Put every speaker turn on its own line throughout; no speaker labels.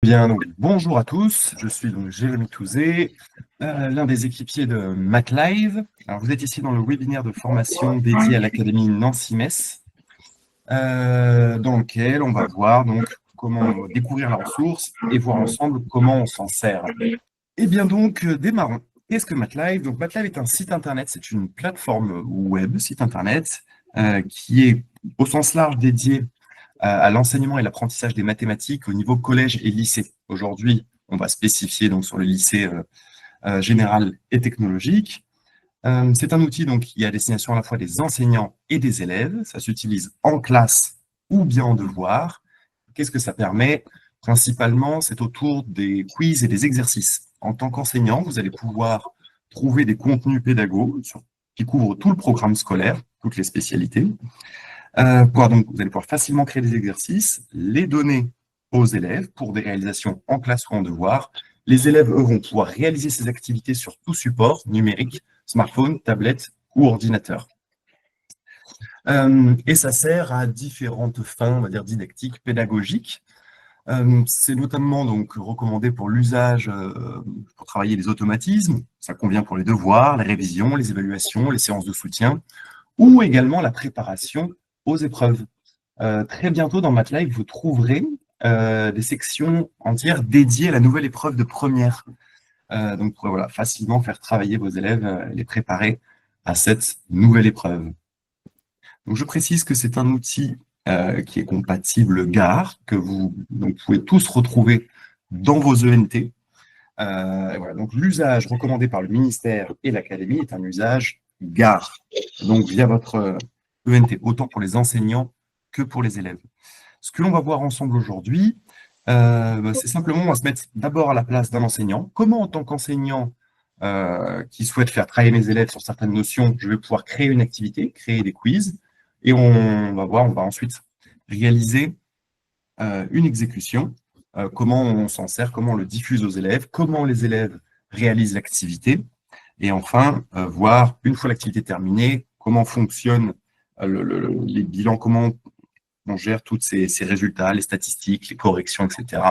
Bien, donc, bonjour à tous, je suis donc Jérémy Touzé, l'un des équipiers de MATLive. Alors, vous êtes ici dans le webinaire de formation dédié à l'Académie Nancy-Metz, dans lequel on va voir donc comment découvrir la ressource et voir ensemble comment on s'en sert. Eh bien donc, démarrons. Qu'est-ce que MATLive? Donc MATLive est un site internet, c'est une plateforme web, site internet, qui est au sens large dédié à l'enseignement et l'apprentissage des mathématiques au niveau collège et lycée. Aujourd'hui, on va spécifier donc sur le lycée général et technologique. C'est un outil donc, qui est à destination à la fois des enseignants et des élèves. Ça s'utilise en classe ou bien en devoir. Qu'est-ce que ça permet? Principalement, c'est autour des quiz et des exercices. En tant qu'enseignant, vous allez pouvoir trouver des contenus pédagogiques qui couvrent tout le programme scolaire, toutes les spécialités. Donc, vous allez pouvoir facilement créer des exercices, les donner aux élèves pour des réalisations en classe ou en devoir. Les élèves, eux, vont pouvoir réaliser ces activités sur tout support numérique, smartphone, tablette ou ordinateur. Et ça sert à différentes fins, on va dire, didactiques, pédagogiques. C'est notamment donc recommandé pour l'usage, pour travailler les automatismes. Ça convient pour les devoirs, les révisions, les évaluations, les séances de soutien, ou également la préparation aux épreuves. Très bientôt dans MATLive, vous trouverez des sections entières dédiées à la nouvelle épreuve de première. Donc, vous pourrez voilà, facilement faire travailler vos élèves et les préparer à cette nouvelle épreuve. Donc, je précise que c'est un outil qui est compatible GAR, que vous pouvez tous retrouver dans vos ENT. Voilà, donc, l'usage recommandé par le ministère et l'Académie est un usage GAR, donc via votre ENT, autant pour les enseignants que pour les élèves. Ce que l'on va voir ensemble aujourd'hui, c'est simplement, on va se mettre d'abord à la place d'un enseignant. Comment, en tant qu'enseignant qui souhaite faire travailler mes élèves sur certaines notions, je vais pouvoir créer une activité, créer des quiz, et on va voir, on va ensuite réaliser une exécution, comment on s'en sert, comment on le diffuse aux élèves, comment les élèves réalisent l'activité, et enfin, voir, une fois l'activité terminée, comment fonctionnent les bilans, comment on gère tous ces résultats, les statistiques, les corrections, etc.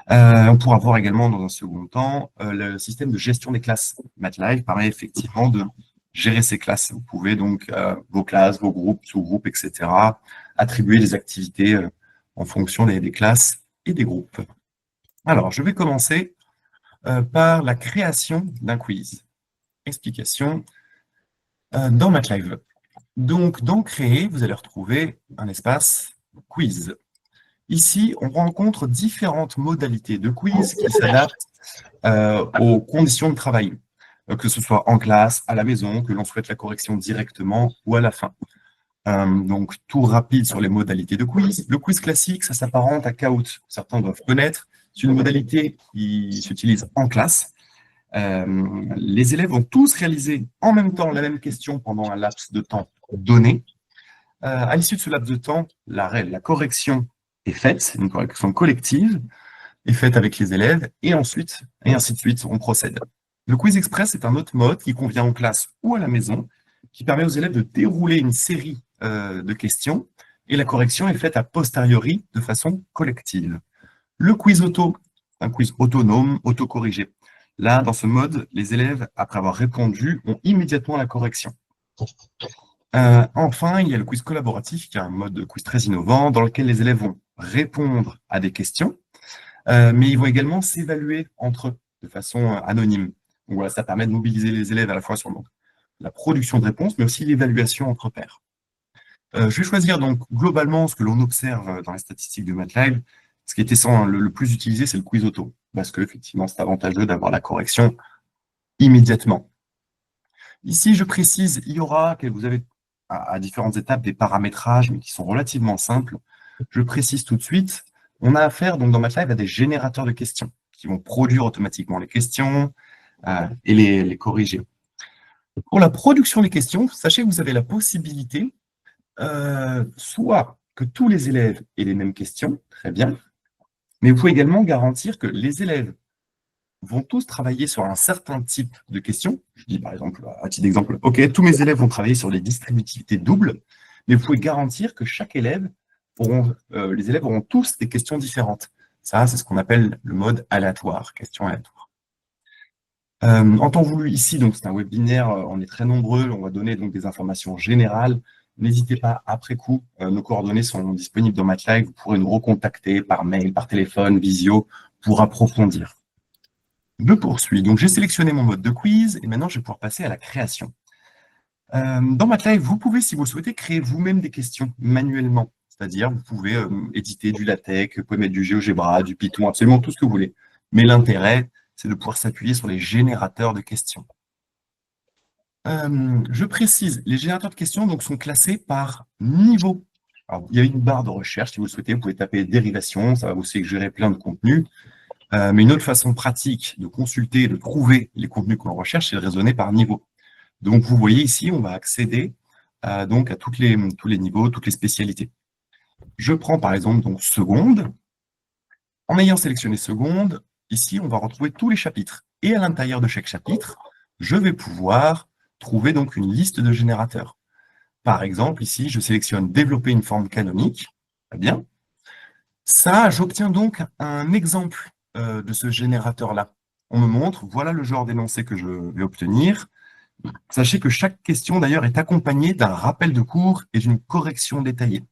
On pourra voir également dans un second temps le système de gestion des classes. MATLive permet effectivement de gérer ces classes. Vous pouvez donc, vos classes, vos groupes, sous-groupes, etc., attribuer des activités en fonction des classes et des groupes. Alors, je vais commencer par la création d'un quiz. Explication dans MATLive. Donc, dans Créer, vous allez retrouver un espace quiz. Ici, on rencontre différentes modalités de quiz qui s'adaptent aux conditions de travail, que ce soit en classe, à la maison, que l'on souhaite la correction directement ou à la fin. Donc, tour rapide sur les modalités de quiz. Le quiz classique, ça s'apparente à Kahoot. Certains doivent connaître. C'est une modalité qui s'utilise en classe. Les élèves vont tous réaliser en même temps la même question pendant un laps de temps donné. À l'issue de ce laps de temps, la correction est faite, une correction collective est faite avec les élèves, et ensuite, et ainsi de suite, on procède. Le quiz express est un autre mode qui convient en classe ou à la maison, qui permet aux élèves de dérouler une série de questions, et la correction est faite a posteriori de façon collective. Le quiz auto, un quiz autonome, autocorrigé. Là, dans ce mode, les élèves, après avoir répondu, ont immédiatement la correction. Enfin, il y a le quiz collaboratif, qui est un mode de quiz très innovant, dans lequel les élèves vont répondre à des questions, mais ils vont également s'évaluer entre eux, de façon anonyme. Donc voilà, ça permet de mobiliser les élèves à la fois sur la production de réponses, mais aussi l'évaluation entre pairs. Je vais choisir donc globalement ce que l'on observe dans les statistiques de MATLive. Ce qui était le plus utilisé, c'est le quiz auto, parce que effectivement, c'est avantageux d'avoir la correction immédiatement. Ici, je précise, il y aura, que vous avez à différentes étapes des paramétrages, mais qui sont relativement simples. Je précise tout de suite, on a affaire donc, dans MATLive à des générateurs de questions qui vont produire automatiquement les questions et les corriger. Pour la production des questions, sachez que vous avez la possibilité soit que tous les élèves aient les mêmes questions, très bien, mais vous pouvez également garantir que les élèves vont tous travailler sur un certain type de questions. Je dis par exemple, à titre d'exemple, OK, tous mes élèves vont travailler sur les distributivités doubles, mais vous pouvez garantir que chaque élève les élèves auront tous des questions différentes. Ça, c'est ce qu'on appelle le mode aléatoire, question aléatoire. En temps voulu ici, donc c'est un webinaire, on est très nombreux, on va donner donc des informations générales. N'hésitez pas, après coup, nos coordonnées sont disponibles dans MATLAB, vous pourrez nous recontacter par mail, par téléphone, visio, pour approfondir. Je poursuis. Donc, j'ai sélectionné mon mode de quiz et maintenant, je vais pouvoir passer à la création. Dans MATLAB, vous pouvez, si vous le souhaitez, créer vous-même des questions manuellement. C'est-à-dire, vous pouvez éditer du LaTeX, vous pouvez mettre du GeoGebra, du Python, absolument tout ce que vous voulez. Mais l'intérêt, c'est de pouvoir s'appuyer sur les générateurs de questions. Je précise, les générateurs de questions donc, sont classés par niveau. Alors, il y a une barre de recherche, si vous le souhaitez, vous pouvez taper dérivation, ça va vous suggérer plein de contenus. Mais une autre façon pratique de consulter et de trouver les contenus que l'on recherche, c'est de raisonner par niveau. Donc, vous voyez ici, on va accéder donc à tous les niveaux, toutes les spécialités. Je prends par exemple donc seconde. En ayant sélectionné seconde, ici, on va retrouver tous les chapitres. Et à l'intérieur de chaque chapitre, je vais pouvoir trouver donc une liste de générateurs. Par exemple, ici, je sélectionne développer une forme canonique. Très bien. Ça, j'obtiens donc un exemple de ce générateur-là. On me montre, voilà le genre d'énoncé que je vais obtenir. Sachez que chaque question, d'ailleurs, est accompagnée d'un rappel de cours et d'une correction détaillée.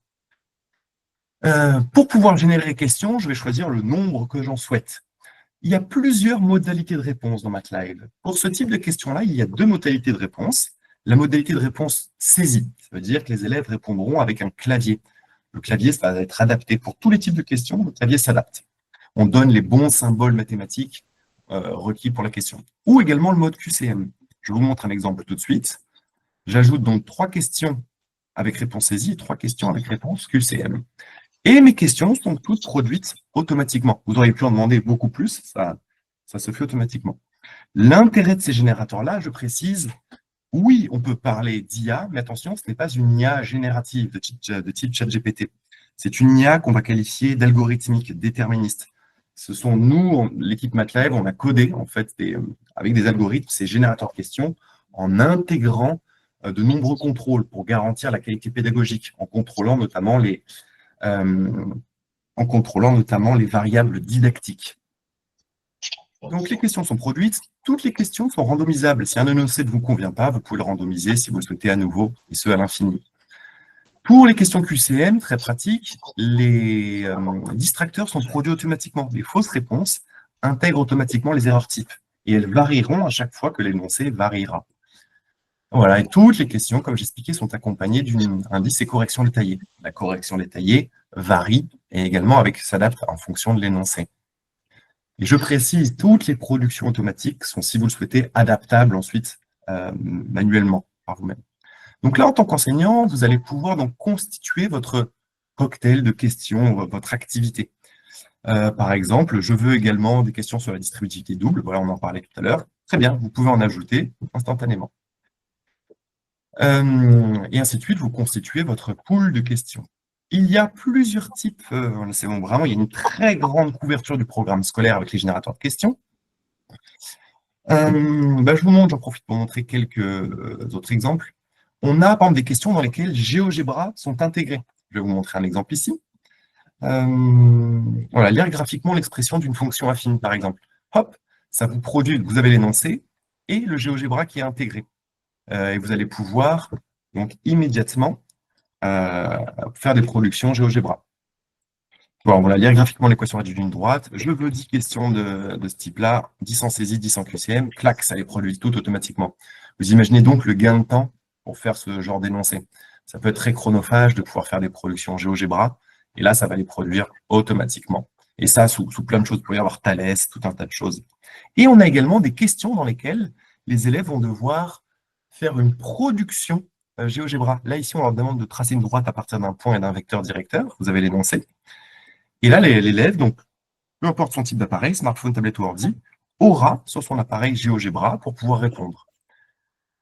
Pour pouvoir générer les questions, je vais choisir le nombre que j'en souhaite. Il y a plusieurs modalités de réponse dans MATLAB. Pour ce type de questions-là, il y a deux modalités de réponse. La modalité de réponse saisie, ça veut dire que les élèves répondront avec un clavier. Le clavier, ça va être adapté pour tous les types de questions, le clavier s'adapte. On donne les bons symboles mathématiques requis pour la question. Ou également le mode QCM. Je vous montre un exemple tout de suite. J'ajoute donc 3 questions avec réponse saisie et 3 questions avec réponse QCM. Et mes questions sont toutes produites automatiquement. Vous auriez pu en demander beaucoup plus, ça se fait automatiquement. L'intérêt de ces générateurs-là, je précise, oui, on peut parler d'IA, mais attention, ce n'est pas une IA générative de type ChatGPT. C'est une IA qu'on va qualifier d'algorithmique, déterministe. Ce sont nous, l'équipe MATLAB, on a codé en fait avec des algorithmes ces générateurs de questions en intégrant de nombreux contrôles pour garantir la qualité pédagogique, en contrôlant notamment les variables didactiques. Donc, les questions sont produites. Toutes les questions sont randomisables. Si un énoncé ne vous convient pas, vous pouvez le randomiser si vous le souhaitez à nouveau, et ce, à l'infini. Pour les questions QCM, très pratique, les distracteurs sont produits automatiquement. Les fausses réponses intègrent automatiquement les erreurs types. Et elles varieront à chaque fois que l'énoncé variera. Voilà, et toutes les questions, comme j'expliquais, sont accompagnées d'un indice et correction détaillée. La correction détaillée varie et également s'adapte en fonction de l'énoncé. Et je précise, toutes les productions automatiques sont, si vous le souhaitez, adaptables ensuite manuellement par vous-même. Donc là, en tant qu'enseignant, vous allez pouvoir donc constituer votre cocktail de questions, votre activité. Par exemple, je veux également des questions sur la distributivité double. Voilà, on en parlait tout à l'heure. Très bien, vous pouvez en ajouter instantanément. Et ainsi de suite, vous constituez votre pool de questions. Il y a plusieurs types, c'est bon, vraiment, il y a une très grande couverture du programme scolaire avec les générateurs de questions. Je vous montre, j'en profite pour montrer quelques autres exemples. On a, par exemple, des questions dans lesquelles GeoGebra sont intégrés. Je vais vous montrer un exemple ici. Voilà, lire graphiquement l'expression d'une fonction affine, par exemple. Hop, ça vous produit, vous avez l'énoncé et le GeoGebra qui est intégré. Et vous allez pouvoir donc immédiatement faire des productions GeoGebra. Bon, voilà, lire graphiquement l'équation réduite d'une droite. Je veux 10 questions de ce type-là, 10 en saisie, 10 en QCM. Clac, ça les produit toutes automatiquement. Vous imaginez donc le gain de temps pour faire ce genre d'énoncé. Ça peut être très chronophage de pouvoir faire des productions GeoGebra. Et là, ça va les produire automatiquement. Et ça, sous plein de choses. Vous pouvez avoir Thalès, tout un tas de choses. Et on a également des questions dans lesquelles les élèves vont devoir faire une production GeoGebra. Là, ici, on leur demande de tracer une droite à partir d'un point et d'un vecteur directeur. Vous avez l'énoncé. Et là, l'élève, donc, peu importe son type d'appareil, smartphone, tablette ou ordi, aura sur son appareil GeoGebra pour pouvoir répondre.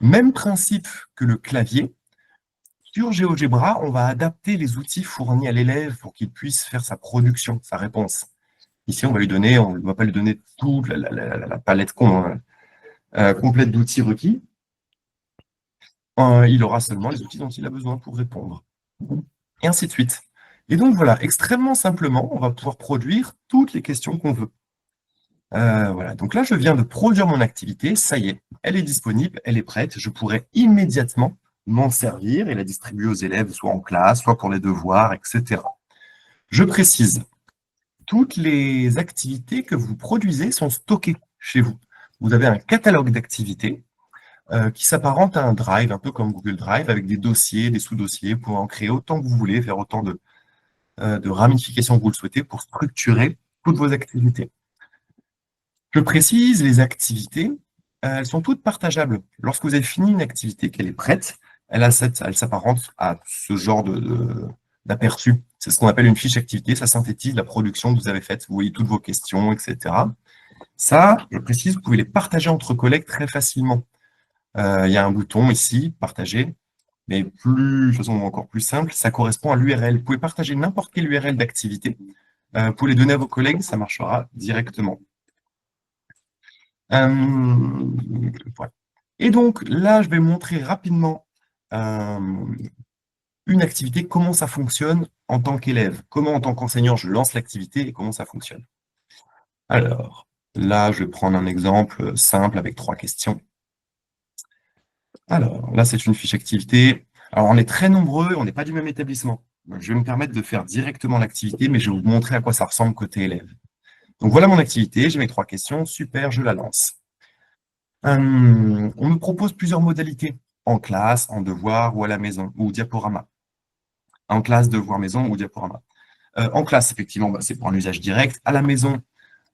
Même principe que le clavier. Sur GeoGebra, on va adapter les outils fournis à l'élève pour qu'il puisse faire sa production, sa réponse. Ici, on ne va pas lui donner toute la palette complète d'outils requis. Il aura seulement les outils dont il a besoin pour répondre. Et ainsi de suite. Et donc voilà, extrêmement simplement, on va pouvoir produire toutes les questions qu'on veut. Voilà, donc là, je viens de produire mon activité, ça y est, elle est disponible, elle est prête, je pourrais immédiatement m'en servir et la distribuer aux élèves, soit en classe, soit pour les devoirs, etc. Je précise, toutes les activités que vous produisez sont stockées chez vous. Vous avez un catalogue d'activités qui s'apparente à un drive, un peu comme Google Drive, avec des dossiers, des sous-dossiers, pour en créer autant que vous voulez, faire autant de ramifications que vous le souhaitez pour structurer toutes vos activités. Je précise, les activités, elles sont toutes partageables. Lorsque vous avez fini une activité, qu'elle est prête, elle s'apparente à ce genre d'aperçu. C'est ce qu'on appelle une fiche activité, ça synthétise la production que vous avez faite. Vous voyez toutes vos questions, etc. Ça, je précise, vous pouvez les partager entre collègues très facilement. Il y a un bouton ici, partager, mais de façon encore plus simple, ça correspond à l'URL. Vous pouvez partager n'importe quelle URL d'activité. Vous pouvez les donner à vos collègues, ça marchera directement. Voilà. Et donc là, je vais montrer rapidement une activité, comment ça fonctionne en tant qu'élève, comment en tant qu'enseignant je lance l'activité et comment ça fonctionne. Alors, là, je vais prendre un exemple simple avec 3 questions. Alors, là, c'est une fiche activité. Alors, on est très nombreux, on n'est pas du même établissement. Donc, je vais me permettre de faire directement l'activité, mais je vais vous montrer à quoi ça ressemble côté élève. Donc, voilà mon activité, j'ai mes 3 questions, super, je la lance. On me propose plusieurs modalités, en classe, en devoir ou à la maison, ou diaporama. En classe, devoir, maison ou diaporama. En classe, effectivement, c'est pour un usage direct. À la maison,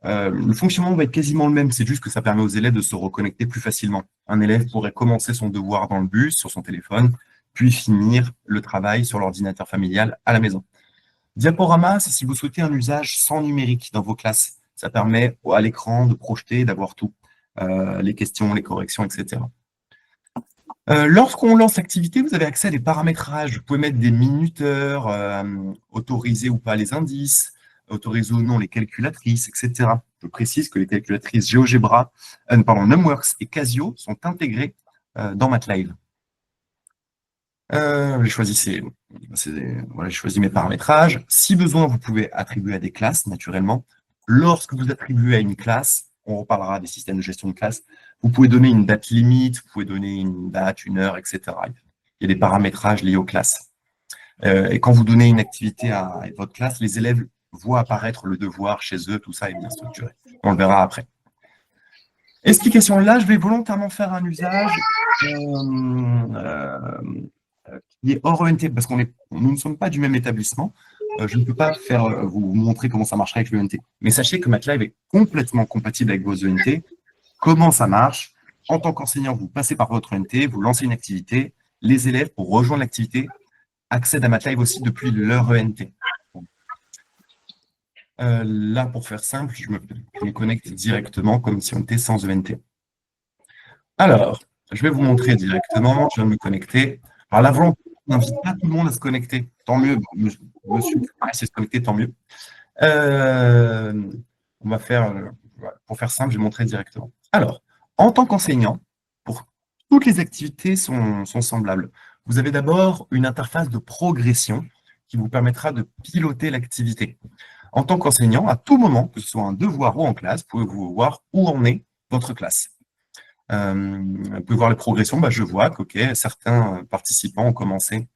le fonctionnement va être quasiment le même, c'est juste que ça permet aux élèves de se reconnecter plus facilement. Un élève pourrait commencer son devoir dans le bus, sur son téléphone, puis finir le travail sur l'ordinateur familial à la maison. Diaporama, c'est si vous souhaitez un usage sans numérique dans vos classes. Ça permet à l'écran de projeter, d'avoir tout, les questions, les corrections, etc. Lorsqu'on lance l'activité, vous avez accès à des paramétrages. Vous pouvez mettre des minuteurs, autoriser ou pas les indices, autoriser ou non les calculatrices, etc. Je précise que les calculatrices GeoGebra, Numworks et Casio sont intégrées dans MATLAB. Voilà, je choisis mes paramétrages. Si besoin, vous pouvez attribuer à des classes, naturellement. Lorsque vous attribuez à une classe, on reparlera des systèmes de gestion de classe, vous pouvez donner une date limite, vous pouvez donner une date, une heure, etc. Il y a des paramétrages liés aux classes. Et quand vous donnez une activité à votre classe, les élèves voient apparaître le devoir chez eux, tout ça est bien structuré. On le verra après. Explication, là, je vais volontairement faire un usage qui est hors ENT, parce nous ne sommes pas du même établissement. Je ne peux pas vous montrer comment ça marcherait avec l'ENT. Mais sachez que MATLAB est complètement compatible avec vos ENT. Comment ça marche? En tant qu'enseignant, vous passez par votre ENT, vous lancez une activité. Les élèves, pour rejoindre l'activité, accèdent à MATLAB aussi depuis leur ENT. Là, pour faire simple, je me connecte directement comme si on était sans ENT. Alors, je vais vous montrer directement, je viens de me connecter. Alors, la volonté, on n'invite pas tout le monde à se connecter. Tant mieux, monsieur c'est se connecter, tant mieux. On va faire, pour faire simple, je vais montrer directement. Alors, en tant qu'enseignant, pour toutes les activités sont semblables. Vous avez d'abord une interface de progression qui vous permettra de piloter l'activité. En tant qu'enseignant, à tout moment, que ce soit un devoir ou en classe, vous pouvez vous voir où en est votre classe. Vous pouvez voir les progressions, je vois que certains participants ont commencé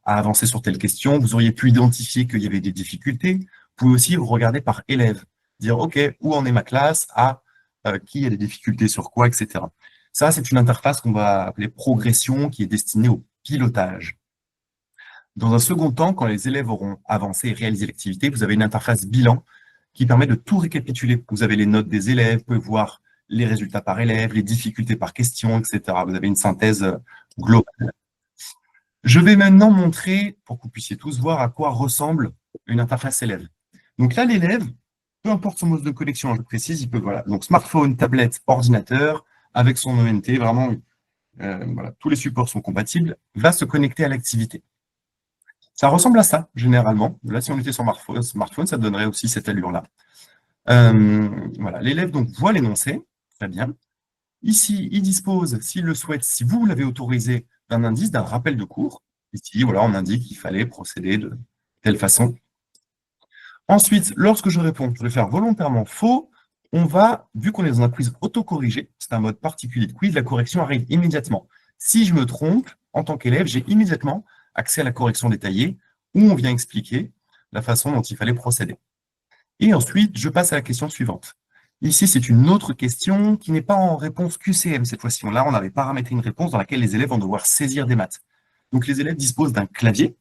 à avancer sur telle question. Vous auriez pu identifier qu'il y avait des difficultés. Vous pouvez aussi regarder par élève, dire OK, où en est ma classe, qui a des difficultés sur quoi, etc. Ça, c'est une interface qu'on va appeler progression qui est destinée au pilotage. Dans un second temps, quand les élèves auront avancé et réalisé l'activité, vous avez une interface bilan qui permet de tout récapituler. Vous avez les notes des élèves, vous pouvez voir les résultats par élève, les difficultés par question, etc. Vous avez une synthèse globale. Je vais maintenant montrer, pour que vous puissiez tous voir à quoi ressemble une interface élève. Donc là, l'élève, peu importe son mode de connexion, je précise, il peut, voilà, donc smartphone, tablette, ordinateur, avec son ENT, vraiment, voilà, tous les supports sont compatibles, va se connecter à l'activité. Ça ressemble à ça, généralement. Là, si on était sur smartphone, ça donnerait aussi cette allure-là. Voilà, l'élève donc voit l'énoncé, très bien. Ici, il dispose, s'il le souhaite, si vous l'avez autorisé, d'un indice, d'un rappel de cours. Ici, voilà, on indique qu'il fallait procéder telle façon. Ensuite, lorsque je réponds, je vais faire volontairement faux. On va, vu qu'on est dans un quiz autocorrigé, c'est un mode particulier de quiz, la correction arrive immédiatement. Si je me trompe, en tant qu'élève, j'ai immédiatement accès à la correction détaillée où on vient expliquer la façon dont il fallait procéder. Et ensuite, je passe à la question suivante. Ici, c'est une autre question qui n'est pas en réponse QCM cette fois-ci. Là, on avait paramétré une réponse dans laquelle les élèves vont devoir saisir des maths. Donc, les élèves disposent d'un clavier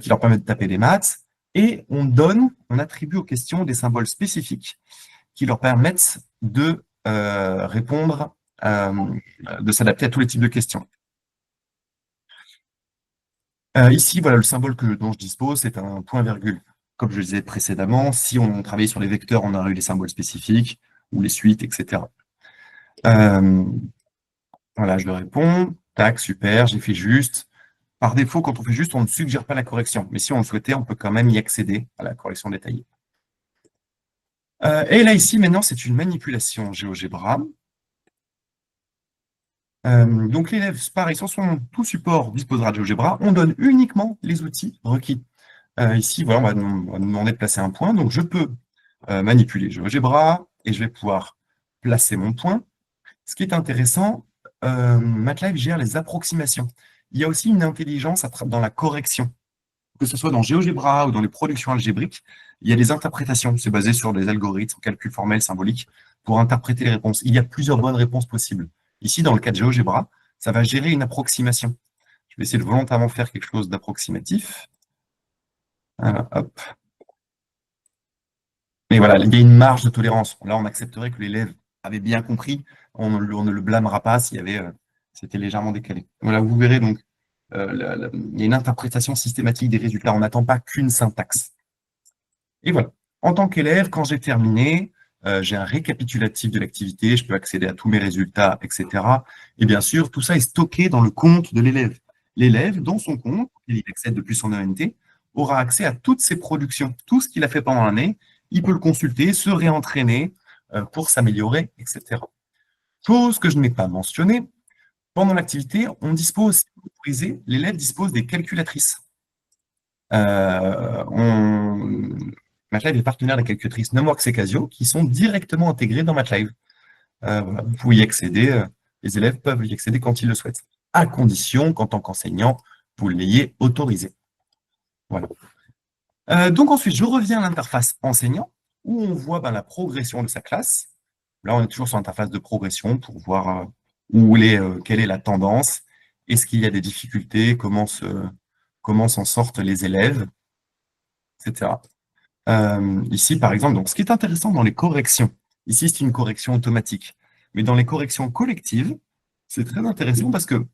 qui leur permet de taper des maths et on attribue aux questions des symboles spécifiques qui leur permettent de répondre, de s'adapter à tous les types de questions. Ici, voilà, le symbole dont je dispose, c'est un point-virgule. Comme je le disais précédemment, si on travaillait sur les vecteurs, on aurait eu les symboles spécifiques ou les suites, etc. Voilà, je le réponds. Tac, super, j'ai fait juste. Par défaut, quand on fait juste, on ne suggère pas la correction. Mais si on le souhaitait, on peut quand même y accéder à la correction détaillée. Et là, ici, maintenant, c'est une manipulation GeoGebra. Donc, l'élève, pareil, sur son tout support disposera de GeoGebra. On donne uniquement les outils requis. Ici, voilà, on va nous demander de placer un point. Donc, je peux manipuler GeoGebra et je vais pouvoir placer mon point. Ce qui est intéressant, MATLAB gère les approximations. Il y a aussi une intelligence dans la correction. Que ce soit dans GeoGebra ou dans les productions algébriques, il y a des interprétations. C'est basé sur des algorithmes, calcul formel, symbolique, pour interpréter les réponses. Il y a plusieurs bonnes réponses possibles. Ici, dans le cas de GeoGebra, ça va gérer une approximation. Je vais essayer de volontairement faire quelque chose d'approximatif. Voilà, hop. Mais voilà, il y a une marge de tolérance. Là, on accepterait que l'élève avait bien compris. On ne le blâmera pas s'il y avait, c'était légèrement décalé. Voilà, vous verrez donc, il y a une interprétation systématique des résultats. On n'attend pas qu'une syntaxe. Et voilà. En tant qu'élève, quand j'ai terminé, j'ai un récapitulatif de l'activité, je peux accéder à tous mes résultats, etc. Et bien sûr, tout ça est stocké dans le compte de l'élève. L'élève, dans son compte, il accède depuis son ENT, aura accès à toutes ses productions, tout ce qu'il a fait pendant l'année. Il peut le consulter, se réentraîner pour s'améliorer, etc. Chose que je n'ai pas mentionnée, pendant l'activité, on dispose, si vous autorisez, l'élève dispose des calculatrices. MATLAB est partenaire des calculatrices Numworks et Casio qui sont directement intégrées dans MATLAB. Voilà, vous pouvez y accéder, les élèves peuvent y accéder quand ils le souhaitent, à condition qu'en tant qu'enseignant, vous l'ayez autorisé. Voilà. Donc ensuite, je reviens à l'interface enseignant, où on voit la progression de sa classe. Là, on est toujours sur l'interface de progression pour voir quelle est la tendance, est-ce qu'il y a des difficultés, comment s'en sortent les élèves, etc. Ici, par exemple, donc, ce qui est intéressant dans les corrections, ici, c'est une correction automatique. Mais dans les corrections collectives, c'est très intéressant parce que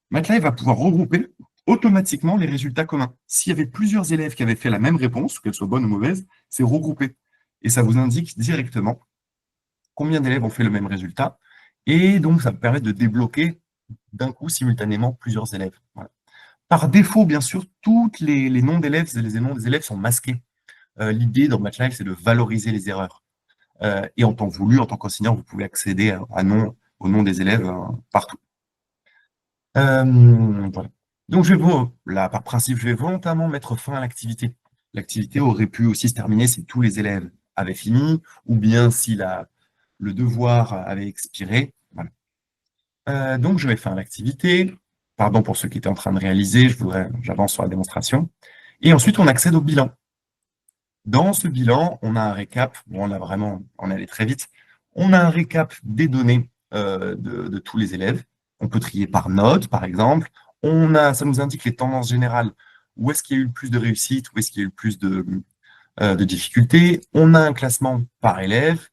MATLAB va pouvoir regrouper automatiquement les résultats communs. S'il y avait plusieurs élèves qui avaient fait la même réponse, qu'elle soit bonne ou mauvaise, c'est regroupé. Et ça vous indique directement combien d'élèves ont fait le même résultat. Et donc, ça me permet de débloquer d'un coup, simultanément, plusieurs élèves. Voilà. Par défaut, bien sûr, tous les noms d'élèves, les noms des élèves sont masqués. L'idée dans MATLAB, c'est de valoriser les erreurs. Et en temps voulu, en tant qu'enseignant, vous pouvez accéder au nom des élèves partout. Voilà. Donc, là, par principe, je vais volontairement mettre fin à l'activité. L'activité aurait pu aussi se terminer si tous les élèves avaient fini, ou bien si le devoir avait expiré. Voilà. Donc, je vais faire l'activité. Pardon pour ceux qui étaient en train de réaliser, j'avance sur la démonstration. Et ensuite, on accède au bilan. Dans ce bilan, on a un récap, on est allé très vite, on a un récap des données de tous les élèves. On peut trier par note, par exemple. Ça nous indique les tendances générales, où est-ce qu'il y a eu le plus de réussite, où est-ce qu'il y a eu le plus de difficultés. On a un classement par élève.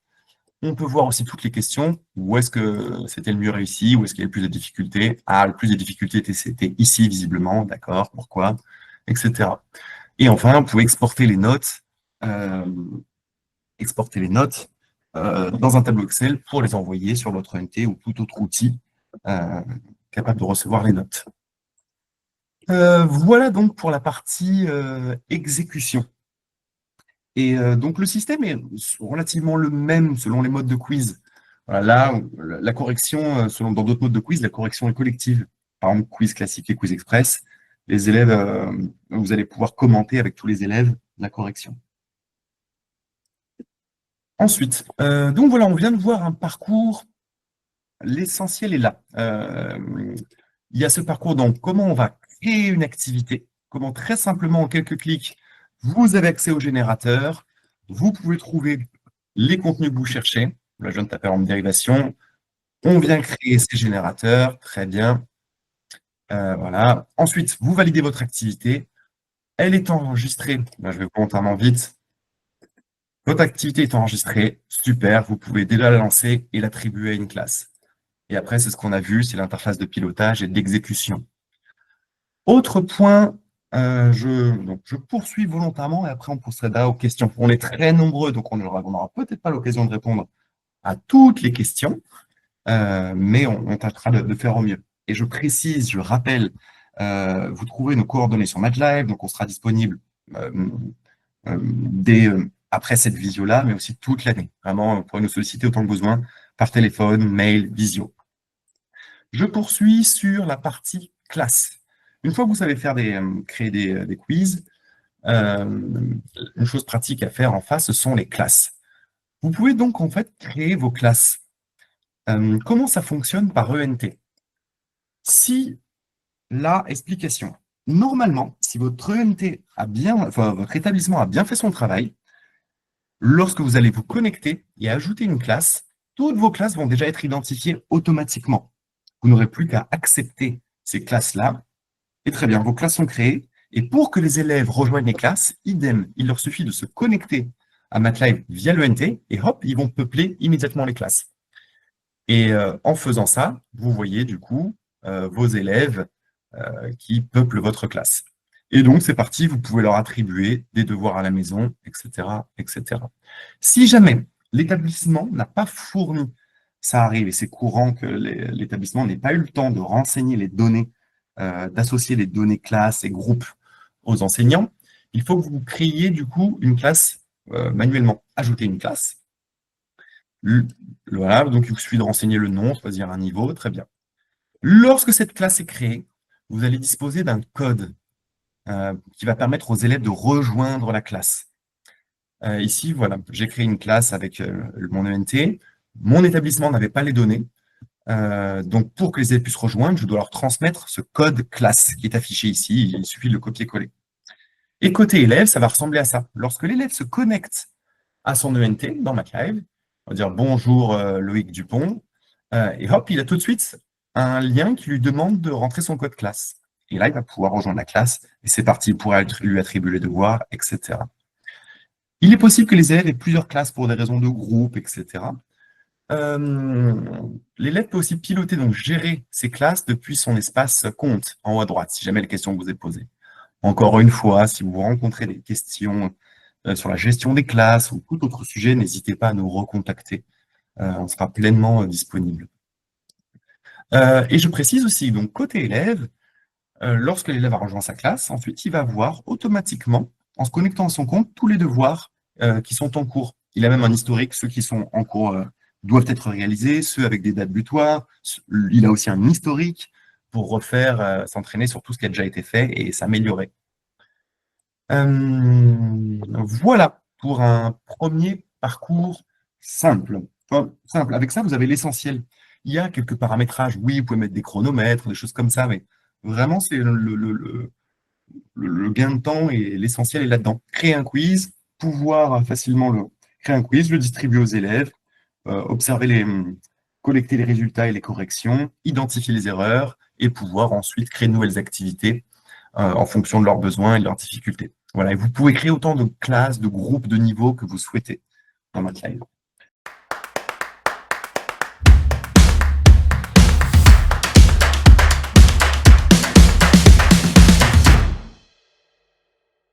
On peut voir aussi toutes les questions, où est-ce que c'était le mieux réussi, où est-ce qu'il y a le plus de difficultés. Ah, le plus de difficultés, c'était ici, visiblement, d'accord, pourquoi, etc. Et enfin, vous pouvez exporter les notes dans un tableau Excel pour les envoyer sur votre ENT ou tout autre outil capable de recevoir les notes. Voilà donc pour la partie exécution. Et donc le système est relativement le même selon les modes de quiz. Voilà, là, la correction, dans d'autres modes de quiz, la correction est collective. Par exemple, quiz classique et quiz express. les élèves, vous allez pouvoir commenter avec tous les élèves la correction. Ensuite, donc voilà, on vient de voir un parcours. L'essentiel est là. Il y a ce parcours, donc comment on va créer une activité, comment très simplement en quelques clics, vous avez accès au générateur, vous pouvez trouver les contenus que vous cherchez. Là, je viens de taper en dérivation. On vient créer ces générateurs, très bien. Voilà. Ensuite, vous validez votre activité. Elle est enregistrée. Là, je vais volontairement vite. Votre activité est enregistrée. Super. Vous pouvez déjà la lancer et l'attribuer à une classe. Et après, c'est ce qu'on a vu, c'est l'interface de pilotage et d'exécution. Autre point, donc je poursuis volontairement et après on procédera aux questions. On est très nombreux, donc on n'aura peut-être pas l'occasion de répondre à toutes les questions, mais on tâchera de faire au mieux. Et je précise, je rappelle, vous trouvez nos coordonnées sur MATLAB, donc on sera disponible dès après cette visio-là, mais aussi toute l'année. Vraiment, vous pourrez nous solliciter autant que besoin par téléphone, mail, visio. Je poursuis sur la partie classe. Une fois que vous savez faire créer des quiz, une chose pratique à faire en face, ce sont les classes. Vous pouvez donc en fait créer vos classes. Comment ça fonctionne par ENT? Si la explication, normalement, si votre ENT votre établissement a bien fait son travail, lorsque vous allez vous connecter et ajouter une classe, toutes vos classes vont déjà être identifiées automatiquement. Vous n'aurez plus qu'à accepter ces classes-là. Et très bien, vos classes sont créées. Et pour que les élèves rejoignent les classes, idem, il leur suffit de se connecter à MATLAB via l'ENT et hop, ils vont peupler immédiatement les classes. Et en faisant ça, vous voyez du coup vos élèves qui peuplent votre classe. Et donc, c'est parti, vous pouvez leur attribuer des devoirs à la maison, etc., etc. Si jamais l'établissement n'a pas fourni, ça arrive et c'est courant que l'établissement n'ait pas eu le temps de renseigner les données, d'associer les données classes et groupes aux enseignants, il faut que vous créiez du coup une classe manuellement. Ajouter une classe. Voilà, donc il vous suffit de renseigner le nom, choisir un niveau, très bien. Lorsque cette classe est créée, vous allez disposer d'un code qui va permettre aux élèves de rejoindre la classe. Ici, voilà, j'ai créé une classe avec mon ENT. Mon établissement n'avait pas les données. Donc, pour que les élèves puissent rejoindre, je dois leur transmettre ce code classe qui est affiché ici. Il suffit de le copier-coller. Et côté élève, ça va ressembler à ça. Lorsque l'élève se connecte à son ENT dans MATLAB, on va dire bonjour Loïc Dupont, et hop, il a tout de suite un lien qui lui demande de rentrer son code classe. Et là, il va pouvoir rejoindre la classe, et c'est parti, il pourra lui attribuer les devoirs, etc. Il est possible que les élèves aient plusieurs classes pour des raisons de groupe, etc. L'élève peut aussi piloter, donc gérer ses classes depuis son espace compte en haut à droite, si jamais la question vous est posée. Encore une fois, si vous rencontrez des questions sur la gestion des classes ou tout autre sujet, n'hésitez pas à nous recontacter. On sera pleinement disponible. Et je précise aussi, donc côté élève, lorsque l'élève a rejoint sa classe, ensuite il va voir automatiquement, en se connectant à son compte, tous les devoirs qui sont en cours. Il a même un historique, ceux qui sont en cours doivent être réalisés, ceux avec des dates butoirs. Il a aussi un historique pour refaire, s'entraîner sur tout ce qui a déjà été fait et s'améliorer. Voilà pour un premier parcours simple. Enfin, simple. Avec ça, vous avez l'essentiel. Il y a quelques paramétrages. Oui, vous pouvez mettre des chronomètres, des choses comme ça, mais vraiment, c'est le gain de temps et l'essentiel est là-dedans. Créer un quiz, pouvoir facilement créer un quiz, le distribuer aux élèves, observer collecter les résultats et les corrections, identifier les erreurs et pouvoir ensuite créer de nouvelles activités en fonction de leurs besoins et de leurs difficultés. Voilà, et vous pouvez créer autant de classes, de groupes, de niveaux que vous souhaitez dans MATLAB.